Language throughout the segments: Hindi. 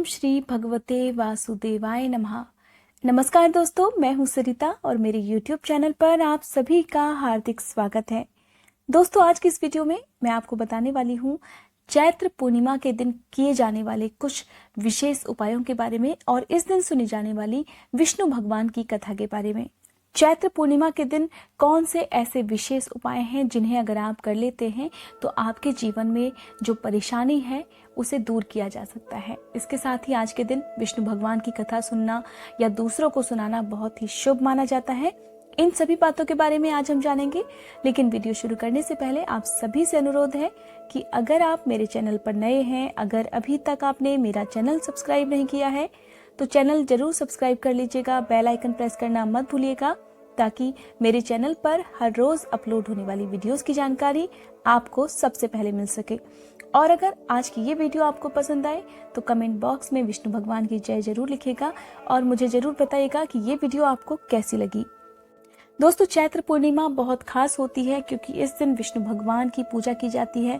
ओम श्री भगवते वासुदेवाय नमः। नमस्कार दोस्तों, मैं हूं सरिता और मेरे YouTube चैनल पर आप सभी का हार्दिक स्वागत है। दोस्तों, आज की इस वीडियो में मैं आपको बताने वाली हूं चैत्र पूर्णिमा के दिन किए जाने वाले कुछ विशेष उपायों के बारे में और इस दिन सुनी जाने वाली विष्णु भगवान की कथा के बारे में। चैत्र पूर्णिमा के दिन कौन से ऐसे विशेष उपाय हैं जिन्हें अगर आप कर लेते हैं तो आपके जीवन में जो परेशानी है उसे दूर किया जा सकता है। इसके साथ ही आज के दिन विष्णु भगवान की कथा सुनना या दूसरों को सुनाना बहुत ही शुभ माना जाता है। इन सभी बातों के बारे में आज हम जानेंगे, लेकिन वीडियो शुरू करने से पहले आप सभी से अनुरोध है कि अगर आप मेरे चैनल पर नए हैं, अगर अभी तक आपने मेरा चैनल सब्सक्राइब नहीं किया है तो चैनल जरूर सब्सक्राइब कर लीजिएगा, बेल आइकन प्रेस करना मत भूलिएगा ताकि मेरे चैनल पर हर रोज अपलोड होने वाली वीडियोस की जानकारी आपको सबसे पहले मिल सके। और अगर आज की ये वीडियो आपको पसंद आए तो कमेंट बॉक्स में विष्णु भगवान की जय जरूर लिखिएगा और मुझे जरूर बताइएगा कि ये वीडियो आपको कैसी लगी। दोस्तों, चैत्र पूर्णिमा बहुत खास होती है क्योंकि इस दिन विष्णु भगवान की पूजा की जाती है,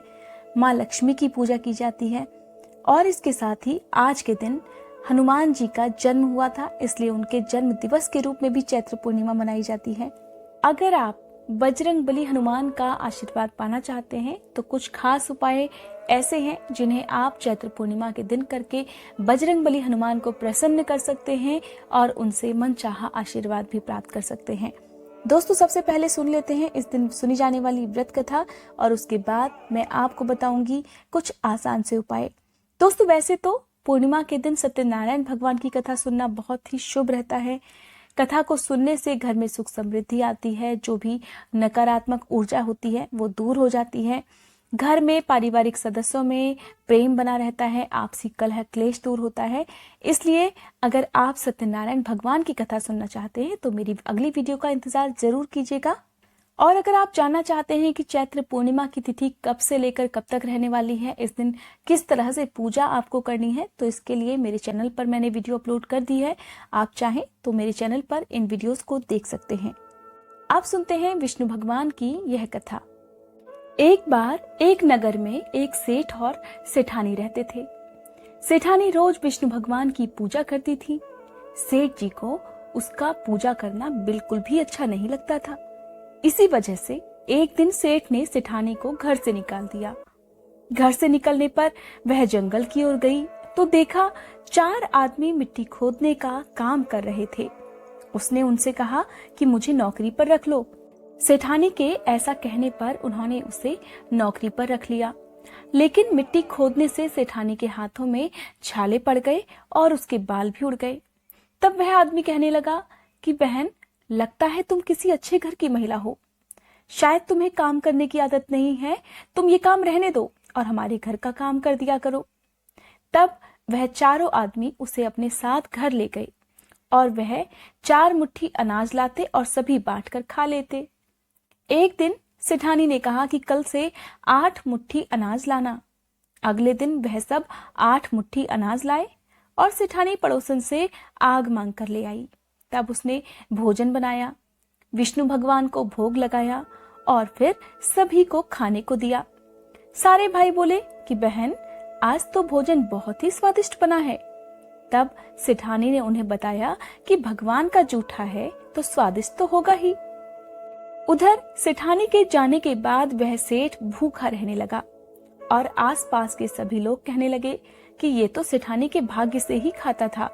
माँ लक्ष्मी की पूजा की जाती है और इसके साथ ही आज के दिन हनुमान जी का जन्म हुआ था, इसलिए उनके जन्म दिवस के रूप में भी चैत्र पूर्णिमा मनाई जाती है। अगर आप बजरंग बली हनुमान का आशीर्वाद पाना चाहते हैं तो कुछ खास उपाय ऐसे हैं जिन्हें आप चैत्र पूर्णिमा के दिन करके बजरंग बली हनुमान को प्रसन्न कर सकते हैं और उनसे मनचाहा आशीर्वाद भी प्राप्त कर सकते हैं। दोस्तों, सबसे पहले सुन लेते हैं इस दिन सुनी जाने वाली व्रत कथा और उसके बाद मैं आपको बताऊंगी कुछ आसान से उपाय। दोस्तों, वैसे तो पूर्णिमा के दिन सत्यनारायण भगवान की कथा सुनना बहुत ही शुभ रहता है। कथा को सुनने से घर में सुख समृद्धि आती है, जो भी नकारात्मक ऊर्जा होती है वो दूर हो जाती है, घर में पारिवारिक सदस्यों में प्रेम बना रहता है, आपसी कलह क्लेश दूर होता है। इसलिए अगर आप सत्यनारायण भगवान की कथा सुनना चाहते हैं तो मेरी अगली वीडियो का इंतजार जरूर कीजिएगा। और अगर आप जानना चाहते हैं कि चैत्र पूर्णिमा की तिथि कब से लेकर कब तक रहने वाली है, इस दिन किस तरह से पूजा आपको करनी है, तो इसके लिए मेरे चैनल पर मैंने वीडियो अपलोड कर दी है। आप चाहें तो मेरे चैनल पर इन वीडियोस को देख सकते हैं। आप सुनते हैं विष्णु भगवान की यह कथा। एक बार एक नगर में एक सेठ और सेठानी रहते थे। सेठानी रोज विष्णु भगवान की पूजा करती थी। सेठ जी को उसका पूजा करना बिल्कुल भी अच्छा नहीं लगता था। इसी वजह से एक दिन सेठ ने सेठानी को घर से निकाल दिया। घर से निकलने पर वह जंगल की ओर गई तो देखा 4 आदमी मिट्टी खोदने का काम कर रहे थे। उसने उनसे कहा कि मुझे नौकरी पर रख लो। सेठानी के ऐसा कहने पर उन्होंने उसे नौकरी पर रख लिया, लेकिन मिट्टी खोदने से सेठानी के हाथों में छाले पड़ गए और उसके बाल भी उड़ गए। तब वह आदमी कहने लगा कि बहन, लगता है तुम किसी अच्छे घर की महिला हो, शायद तुम्हें काम करने की आदत नहीं है, तुम ये काम रहने दो और हमारे घर का काम कर दिया करो। तब वह चारों आदमी उसे अपने साथ घर ले गए और वह 4 मुट्ठी अनाज लाते और सभी बांटकर खा लेते। एक दिन सेठानी ने कहा कि कल से 8 मुट्ठी अनाज लाना। अगले दिन वह सब 8 मुट्ठी अनाज लाए और सेठानी पड़ोसन से आग मांग कर ले आई। तब उसने भोजन बनाया, विष्णु भगवान को भोग लगाया और फिर सभी को खाने को दिया। सारे भाई बोले कि बहन, आज तो भोजन बहुत ही स्वादिष्ट बना है। तब सेठानी ने उन्हें बताया कि भगवान का जूठा है तो स्वादिष्ट तो होगा ही। उधर सेठानी के जाने के बाद वह सेठ भूखा रहने लगा और आसपास के सभी लोग कहने लगे कि ये तो सेठानी के भाग्य से ही खाता था।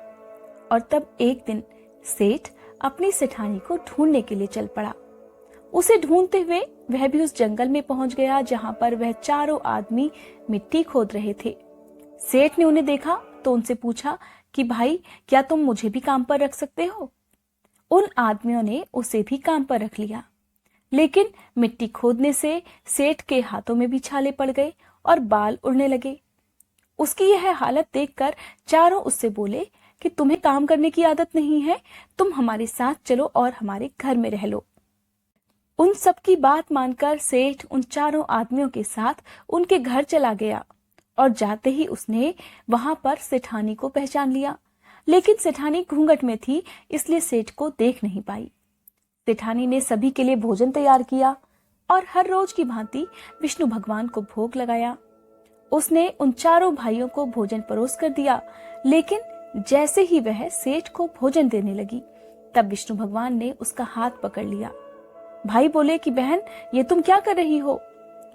और तब एक दिन सेठ अपनी सेठानी को ढूंढने के लिए चल पड़ा। उसे ढूंढते हुए वह भी उस जंगल में पहुंच गया जहां पर वह चारों आदमी मिट्टी खोद रहे थे। सेठ ने उन्हें देखा तो उनसे पूछा कि भाई, क्या तुम मुझे भी काम पर रख सकते हो? उन आदमियों ने उसे भी काम पर रख लिया, लेकिन मिट्टी खोदने से सेठ के हाथों में भी छाले पड़ गए और बाल उड़ने लगे। उसकी यह हालत देखकर चारों उससे बोले कि तुम्हें काम करने की आदत नहीं है, तुम हमारे साथ चलो और हमारे घर में रह लो। उन सबकी बात मानकर सेठ उन चारों आदमियों के साथ उनके घर चला गया और जाते ही उसने वहां पर सेठानी को पहचान लिया, लेकिन सेठानी घूंघट में थी, इसलिए सेठ को देख नहीं पाई। सेठानी ने सभी के लिए भोजन तैयार किया और हर रोज की भांति विष्णु भगवान को भोग लगाया। उसने उन चारों भाइयों को भोजन परोस कर दिया, लेकिन जैसे ही वह सेठ को भोजन देने लगी तब विष्णु भगवान ने उसका हाथ पकड़ लिया। भाई बोले कि बहन, ये तुम क्या कर रही हो?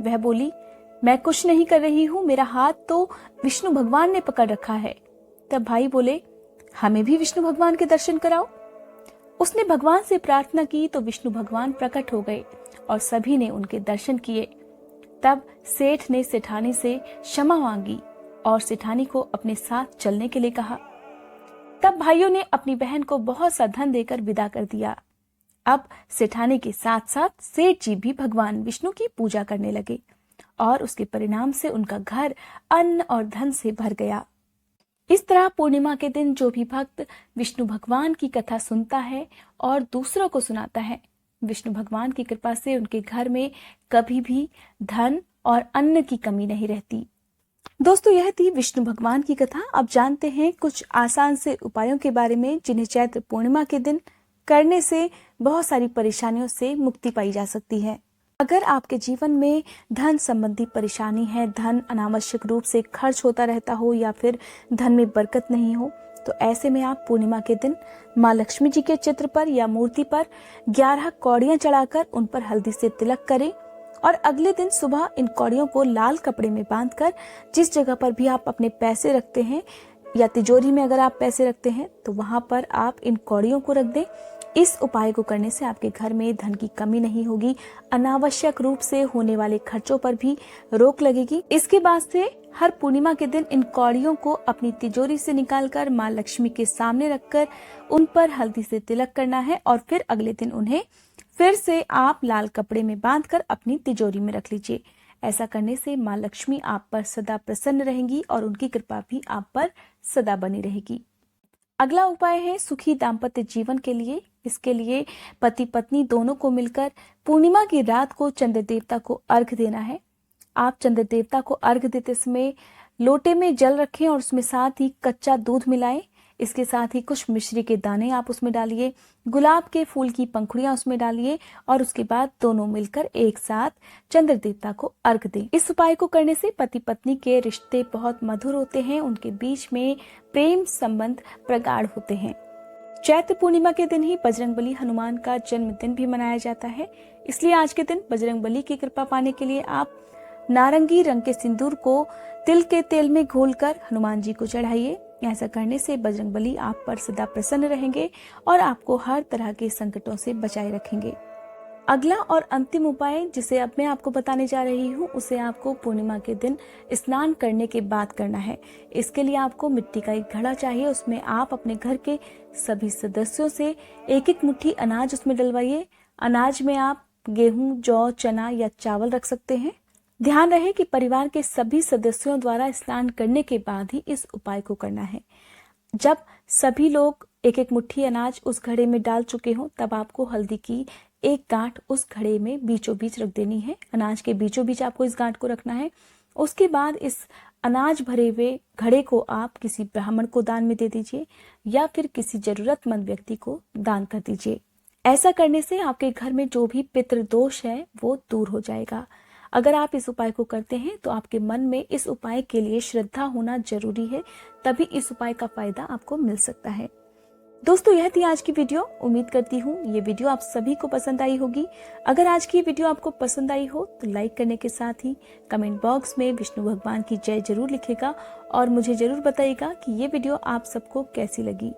वह बोली, मैं कुछ नहीं कर रही हूँ, मेरा हाथ तो विष्णु भगवान ने पकड़ रखा है। तब भाई बोले, हमें भी विष्णु भगवान के दर्शन कराओ। उसने भगवान से प्रार्थना की तो विष्णु भगवान प्रकट हो गए और सभी ने उनके दर्शन किए। तब सेठ ने सेठानी से क्षमा मांगी और सेठानी को अपने साथ चलने के लिए कहा। तब भाइयों ने अपनी बहन को बहुत सा धन देकर विदा कर दिया। अब सेठानी के साथ साथ सेठ जी भी भगवान विष्णु की पूजा करने लगे और उसके परिणाम से उनका घर अन्न और धन से भर गया। इस तरह पूर्णिमा के दिन जो भी भक्त विष्णु भगवान की कथा सुनता है और दूसरों को सुनाता है, विष्णु भगवान की कृपा से उनके घर में कभी भी धन और अन्न की कमी नहीं रहती। दोस्तों, यह थी विष्णु भगवान की कथा। अब जानते हैं कुछ आसान से उपायों के बारे में जिन्हें चैत्र पूर्णिमा के दिन करने से बहुत सारी परेशानियों से मुक्ति पाई जा सकती है। अगर आपके जीवन में धन संबंधी परेशानी है, धन अनावश्यक रूप से खर्च होता रहता हो या फिर धन में बरकत नहीं हो, तो ऐसे में आप पूर्णिमा के दिन माँ लक्ष्मी जी के चित्र पर या मूर्ति पर 11 कौड़ियां चढ़ाकर उन पर हल्दी से तिलक करें और अगले दिन सुबह इन कौड़ियों को लाल कपड़े में बांधकर जिस जगह पर भी आप अपने पैसे रखते हैं या तिजोरी में अगर आप पैसे रखते हैं तो वहां पर आप इन कौड़ियों को रख दें। इस उपाय को करने से आपके घर में धन की कमी नहीं होगी, अनावश्यक रूप से होने वाले खर्चों पर भी रोक लगेगी। इसके बाद से हर पूर्णिमा के दिन इन कौड़ियों को अपनी तिजोरी से निकालकर माँ लक्ष्मी के सामने रखकर उन पर हल्दी से तिलक करना है और फिर अगले दिन उन्हें फिर से आप लाल कपड़े में बांधकर अपनी तिजोरी में रख लीजिए। ऐसा करने से माँ लक्ष्मी आप पर सदा प्रसन्न रहेंगी और उनकी कृपा भी आप पर सदा बनी रहेगी। अगला उपाय है सुखी दाम्पत्य जीवन के लिए। इसके लिए पति पत्नी दोनों को मिलकर पूर्णिमा की रात को चंद्र देवता को अर्घ देना है। आप चंद्र देवता को अर्घ देते समय लोटे में जल रखें और उसमें साथ ही कच्चा दूध मिलाएं। इसके साथ ही कुछ मिश्री के दाने आप उसमें डालिए, गुलाब के फूल की पंखुड़ियां उसमें डालिए और उसके बाद दोनों मिलकर एक साथ चंद्र देवता को अर्घ दें। इस उपाय को करने से पति पत्नी के रिश्ते बहुत मधुर होते हैं, उनके बीच में प्रेम संबंध प्रगाढ़ होते हैं। चैत्र पूर्णिमा के दिन ही बजरंगबली हनुमान का जन्मदिन भी मनाया जाता है, इसलिए आज के दिन बजरंगबली की कृपा पाने के लिए आप नारंगी रंग के सिंदूर को तिल के तेल में घोलकर हनुमान जी को चढ़ाइए। ऐसा करने से बजरंगबली आप पर सदा प्रसन्न रहेंगे और आपको हर तरह के संकटों से बचाए रखेंगे। अगला और अंतिम उपाय जिसे अब मैं आपको बताने जा रही हूँ, उसे आपको पूर्णिमा के दिन स्नान करने के बाद करना है। इसके लिए आपको मिट्टी का एक घड़ा चाहिए, उसमें आप अपने घर के सभी सदस्यों से एक एक मुट्ठी अनाज उसमें डलवाइए। अनाज में आप गेहूं, जौ, चना या चावल रख सकते हैं। ध्यान रहे कि परिवार के सभी सदस्यों द्वारा स्नान करने के बाद ही इस उपाय को करना है। जब सभी लोग एक एक मुट्ठी अनाज उस घड़े में डाल चुके हों, तब आपको हल्दी की एक गांठ उस घड़े में बीचों बीच रख देनी है। अनाज के बीचों बीच आपको इस गांठ को रखना है। उसके बाद इस अनाज भरे हुए घड़े को आप किसी ब्राह्मण को दान में दे दीजिए या फिर किसी जरूरतमंद व्यक्ति को दान कर दीजिए। ऐसा करने से आपके घर में जो भी पितृदोष है वो दूर हो जाएगा। अगर आप इस उपाय को करते हैं तो आपके मन में इस उपाय के लिए श्रद्धा होना जरूरी है, तभी इस उपाय का फायदा आपको मिल सकता है। दोस्तों, यह थी आज की वीडियो। उम्मीद करती हूँ ये वीडियो आप सभी को पसंद आई होगी। अगर आज की वीडियो आपको पसंद आई हो तो लाइक करने के साथ ही कमेंट बॉक्स में विष्णु भगवान की जय जरूर लिखेगा और मुझे जरूर बताइएगा कि ये वीडियो आप सबको कैसी लगी।